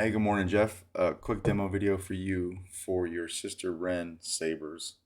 Hey, good morning, Jeff. Quick demo video for you for your sister Wren Sabers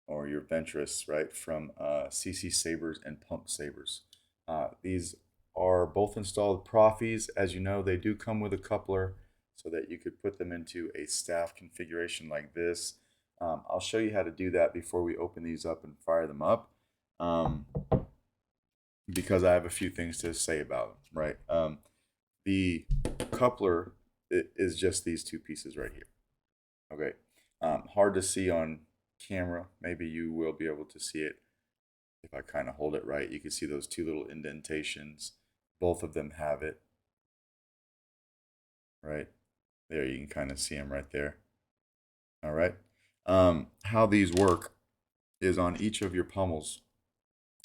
or your Ventress, right, from CCSabers and Pump Sabers. These are both installed Proffies. As you know, they do come with a coupler so that you could put them into a staff configuration like this. I'll show you how to do that before we open these up and fire them up, because I have a few things to say about them, right? The coupler is just these two pieces right here. Okay, hard to see on camera. Maybe you will be able to see it if I kind of hold it right. You can see those two little indentations. Both of them have it. Right there, you can kind of see them right there. All right. How these work is on each of your pummels,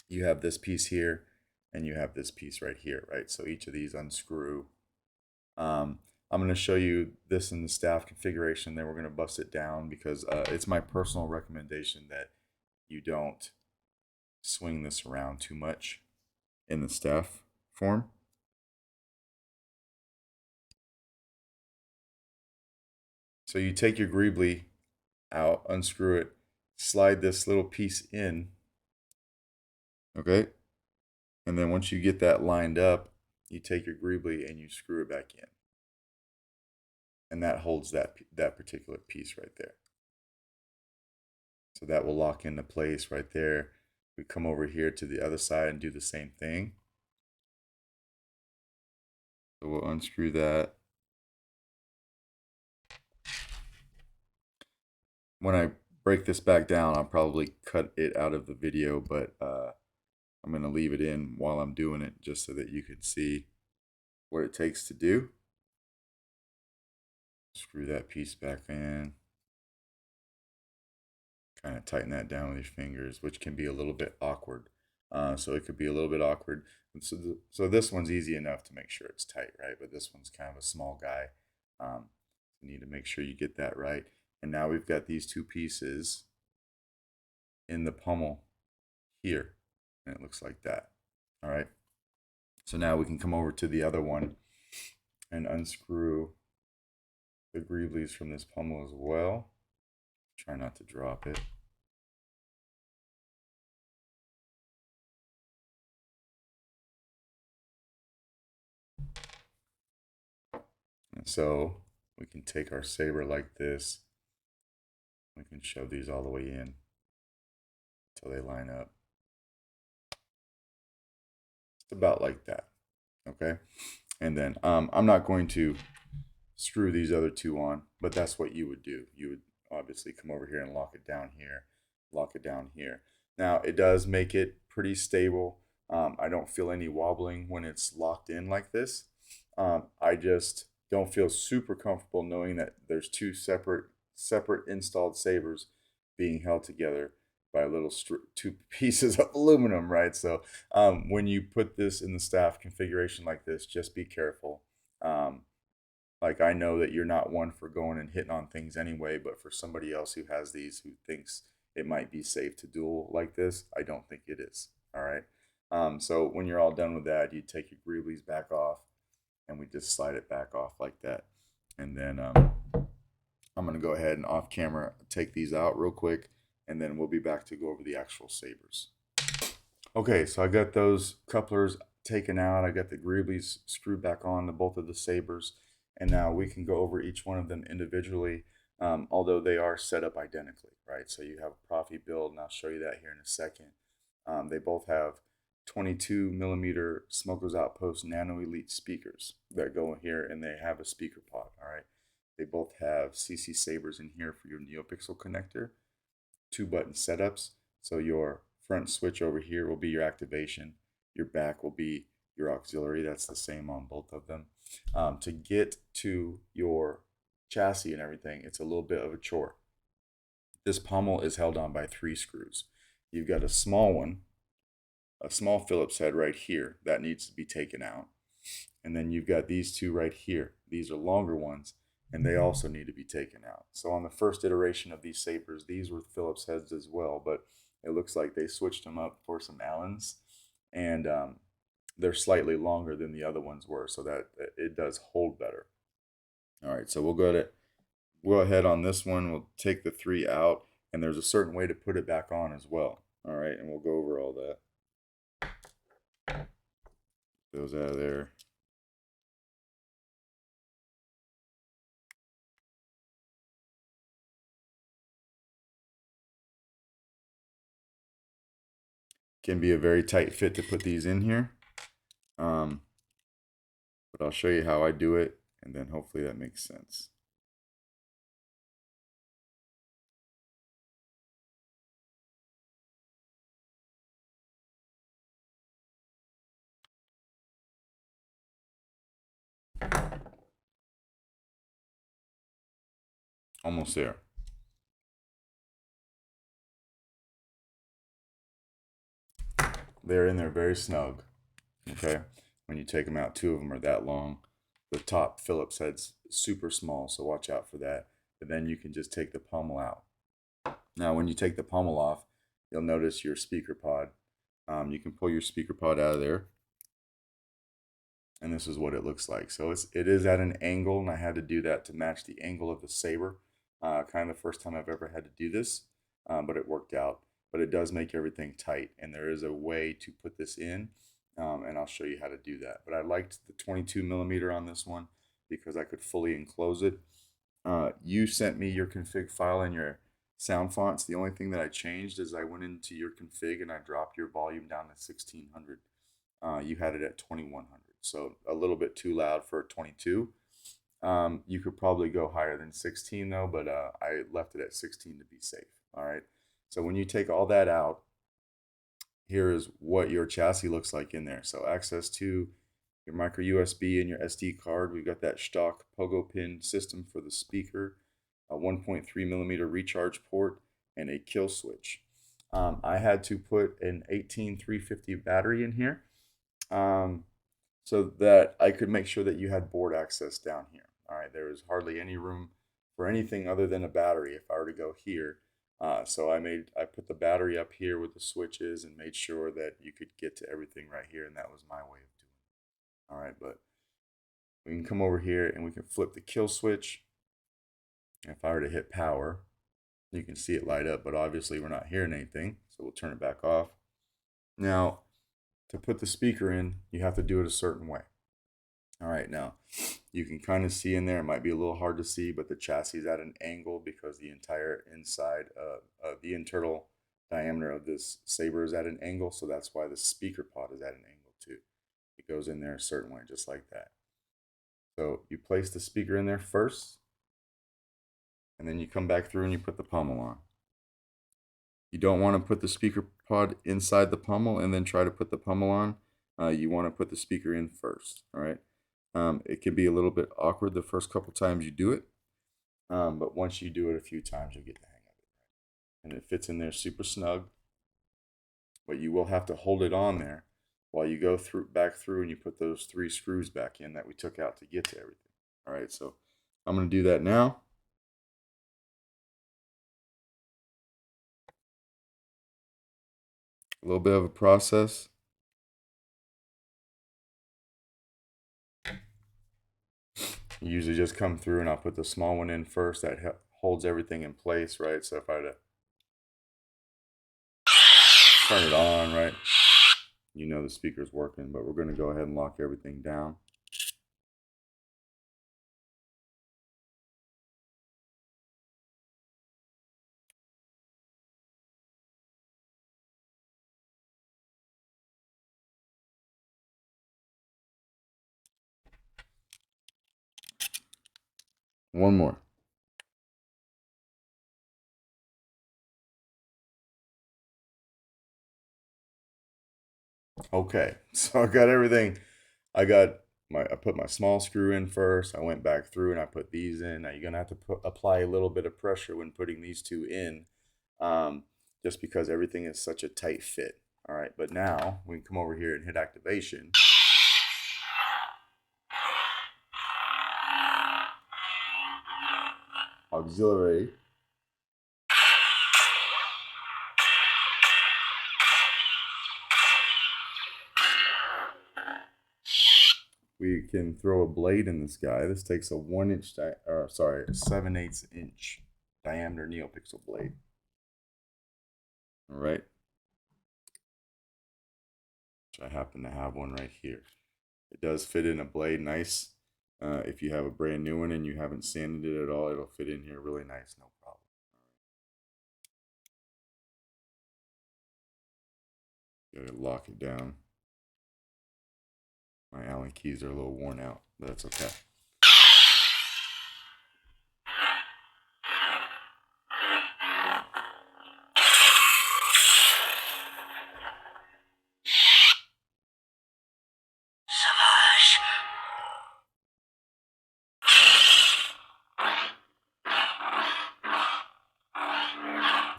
you have this piece here and you have this piece right here, right? So each of these unscrew. I'm going to show you this in the staff configuration, then we're going to bust it down because it's my personal recommendation that you don't swing this around too much in the staff form. So you take your greebly out, unscrew it, slide this little piece in, okay? And then once you get that lined up, you take your greebly and you screw it back in. And that holds that particular piece right there. So that will lock into place right there. We come over here to the other side and do the same thing. So we'll unscrew that. When I break this back down, I'll probably cut it out of the video, but I'm going to leave it in while I'm doing it just so that you can see what it takes to do. Screw that piece back in. Kind of tighten that down with your fingers, which can be a little bit awkward. So it could be a little bit awkward. So this one's easy enough to make sure it's tight, right? But this one's kind of a small guy. You need to make sure you get that right. And now we've got these two pieces in the pummel here. And it looks like that. All right. So now we can come over to the other one and unscrew the greeblies from this pummel as well. Try not to drop it. And so we can take our saber like this. We can shove these all the way in until they line up. Just about like that. Okay. And then I'm not going to screw these other two on, but that's what you would do. You would obviously come over here and lock it down here, lock it down here. Now it does make it pretty stable. I don't feel any wobbling when it's locked in like this. I just don't feel super comfortable knowing that there's two separate installed sabers being held together by little two pieces of aluminum, right? So when you put this in the staff configuration like this, just be careful. Like, I know that you're not one for going and hitting on things anyway, but for somebody else who has these, who thinks it might be safe to duel like this, I don't think it is. All right. So when you're all done with that, you take your greeblies back off, and we just slide it back off like that. And then I'm going to go ahead and off camera take these out real quick, and then we'll be back to go over the actual sabers. Okay, so I got those couplers taken out. I got the greeblies screwed back on to both of the sabers. And now we can go over each one of them individually, although they are set up identically, right? So you have a Proffie build, and I'll show you that here in a second. They both have 22 millimeter Smokers Outpost Nano Elite speakers that go in here, and they have a speaker pod, all right? They both have CCSabers in here for your NeoPixel connector, 2-button setups. So your front switch over here will be your activation. Your back will be your auxiliary. That's the same on both of them. To get to your chassis and everything, it's a little bit of a chore. This pommel is held on by 3 screws. You've got a small one, a small Phillips head right here that needs to be taken out. And then you've got these two right here. These are longer ones, and they also need to be taken out. So on the first iteration of these Sabers, these were Phillips heads as well, but it looks like they switched them up for some Allens, and they're slightly longer than the other ones were, so that it does hold better. All right, so we'll go ahead on this one. We'll take the 3 out, and there's a certain way to put it back on as well. All right, and we'll go over all that. Those out of there. Can be a very tight fit to put these in here. But I'll show you how I do it, and then hopefully that makes sense. Almost there. They're in there very snug. Okay. When you take them out, 2 of them are that long. The top Phillips head's super small, so watch out for that. But then you can just take the pommel out. Now, when you take the pommel off, you'll notice your speaker pod. You can pull your speaker pod out of there, and this is what it looks like. So it is at an angle, and I had to do that to match the angle of the Saber. Kind of the first time I've ever had to do this, but it worked out. But it does make everything tight, and there is a way to put this in, and I'll show you how to do that. But I liked the 22 millimeter on this one because I could fully enclose it. You sent me your config file and your sound fonts. The only thing that I changed is I went into your config and I dropped your volume down to 1600. You had it at 2100, so a little bit too loud for a 22. You could probably go higher than 16 though, but I left it at 16 to be safe. All right. So when you take all that out, here is what your chassis looks like in there. So access to your micro USB and your SD card. We've got that stock pogo pin system for the speaker, a 1.3 millimeter recharge port, and a kill switch. I had to put an 18350 battery in here so that I could make sure that you had board access down here. All right, there is hardly any room for anything other than a battery if I were to go here. So I put the battery up here with the switches and made sure that you could get to everything right here, and that was my way of doing it. All right, but we can come over here and we can flip the kill switch. If I were to hit power, you can see it light up, but obviously we're not hearing anything, so we'll turn it back off. Now, to put the speaker in, you have to do it a certain way. All right, now you can kind of see in there, it might be a little hard to see, but the chassis is at an angle because the entire inside, the internal diameter of this Saber is at an angle, so that's why the speaker pod is at an angle too. It goes in there a certain way, just like that. So you place the speaker in there first, and then you come back through and you put the pommel on. You don't want to put the speaker pod inside the pommel and then try to put the pommel on. You want to put the speaker in first, all right? It can be a little bit awkward the first couple times you do it, but once you do it a few times, you'll get the hang of it. And it fits in there super snug, but you will have to hold it on there while you go back through and you put those 3 screws back in that we took out to get to everything. All right, so I'm going to do that now. A little bit of a process. You usually just come through and I'll put the small one in first. That holds everything in place, right? So if I were to turn it on, right, you know the speaker's working, but we're going to go ahead and lock everything down. One more. Okay, so I got everything. I put my small screw in first. I went back through and I put these in. Now you're gonna have to apply a little bit of pressure when putting these 2 in, just because everything is such a tight fit. All right, but now we can come over here and hit activation. Auxiliary. We can throw a blade in this guy. This takes a 7/8 inch diameter neopixel blade. All right. Which I happen to have one right here. It does fit in a blade nice. If you have a brand new one and you haven't sanded it at all, it'll fit in here really nice, no problem. Gotta lock it down. My Allen keys are a little worn out, but that's okay.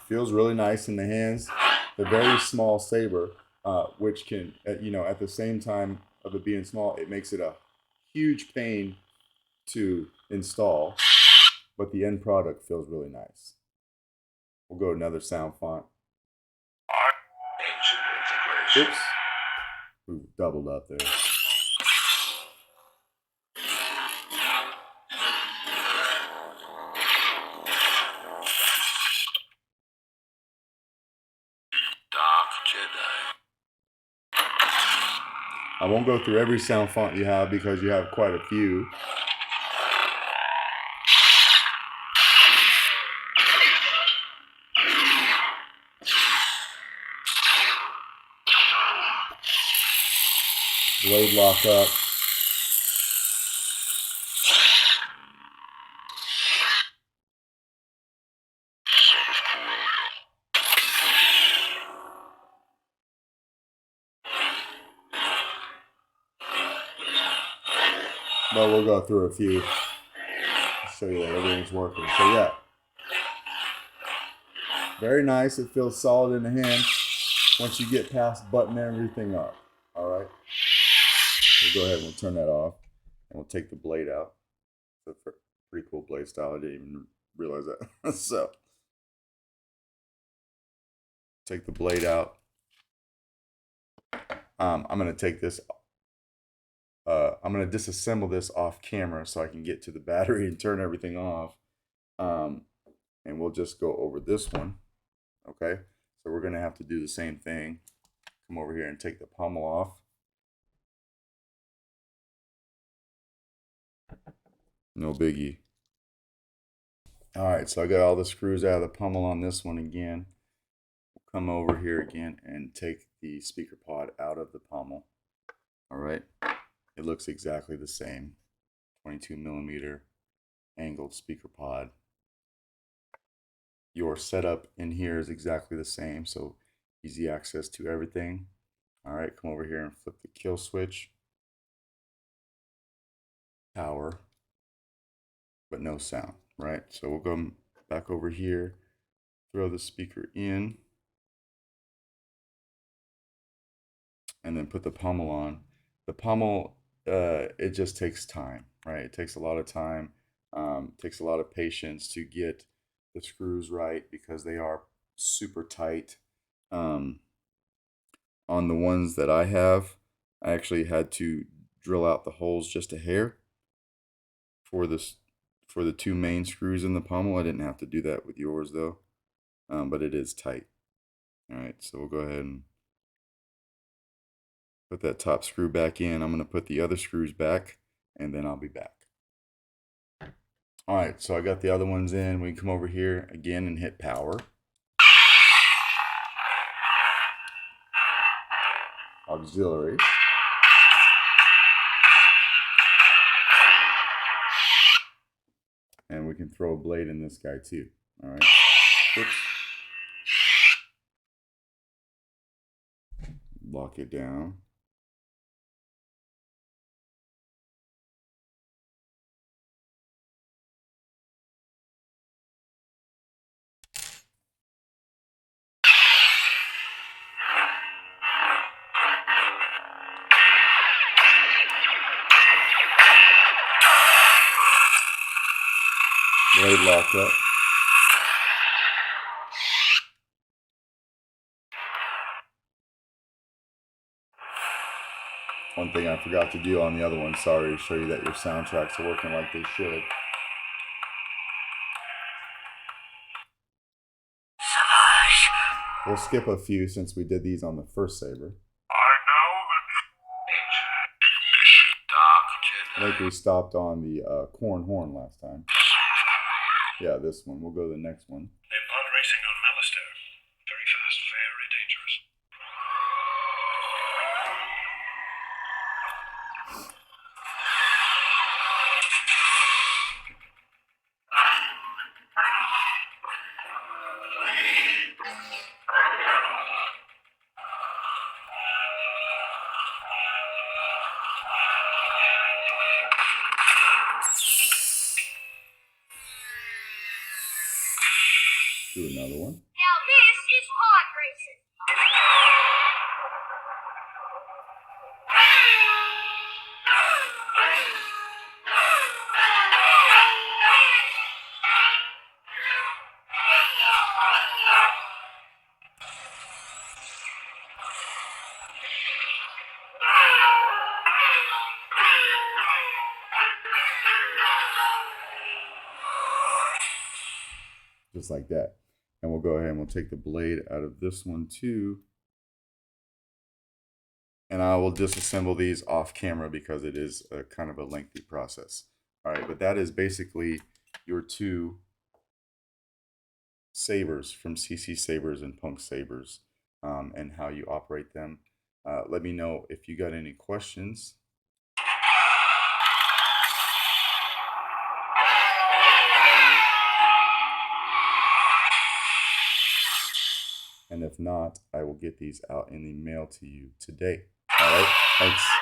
Feels really nice in the hands. The very small saber, which can, at the same time of it being small, it makes it a huge pain to install, but the end product feels really nice. We'll go another sound font. Oops. Ooh, doubled up there. I won't go through every sound font you have because you have quite a few. Blade lock up. But we'll go through a few to show you that everything's working. So yeah, very nice. It feels solid in the hand once you get past buttoning everything up. All right. We'll go ahead and we'll turn that off, and we'll take the blade out. It's a pretty cool blade style. I didn't even realize that. So take the blade out. I'm gonna take this. I'm going to disassemble this off camera so I can get to the battery and turn everything off. And we'll just go over this one. Okay. So we're going to have to do the same thing. Come over here and take the pommel off. No biggie. All right. So I got all the screws out of the pommel on this one again. We'll come over here again and take the speaker pod out of the pommel. All right. It looks exactly the same. 22mm angled speaker pod. Your setup in here is exactly the same, so easy access to everything. All right, come over here and flip the kill switch. Power, but no sound, right? So we'll go back over here, throw the speaker in, and then put the pommel on. The pommel, it just takes time, right? It takes a lot of time, takes a lot of patience to get the screws right because they are super tight. On the ones that I have, I actually had to drill out the holes just a hair for the two main screws in the pommel. I didn't have to do that with yours though, but it is tight. All right, so we'll go ahead and put that top screw back in. I'm going to put the other screws back, and then I'll be back. All right, so I got the other ones in. We can come over here again and hit power. Auxiliary. And we can throw a blade in this guy too. All right. Oops. Lock it down. Blade locked up. One thing I forgot to do on the other one, sorry, to show you that your soundtracks are working like they should. We'll skip a few since we did these on the first Saber. I think we stopped on the corn horn last time. Yeah, this one. We'll go to the next one. They're pod racing on Malister. Very fast, very dangerous. Do another one. Now this is pod racing. Just like that. And we'll go ahead and we'll take the blade out of this one too. And I will disassemble these off camera because it is a kind of a lengthy process. All right, but that is basically your two sabers from CCSabers and Punk Sabers, and how you operate them. Let me know if you got any questions. And if not, I will get these out in the mail to you today. All right, thanks.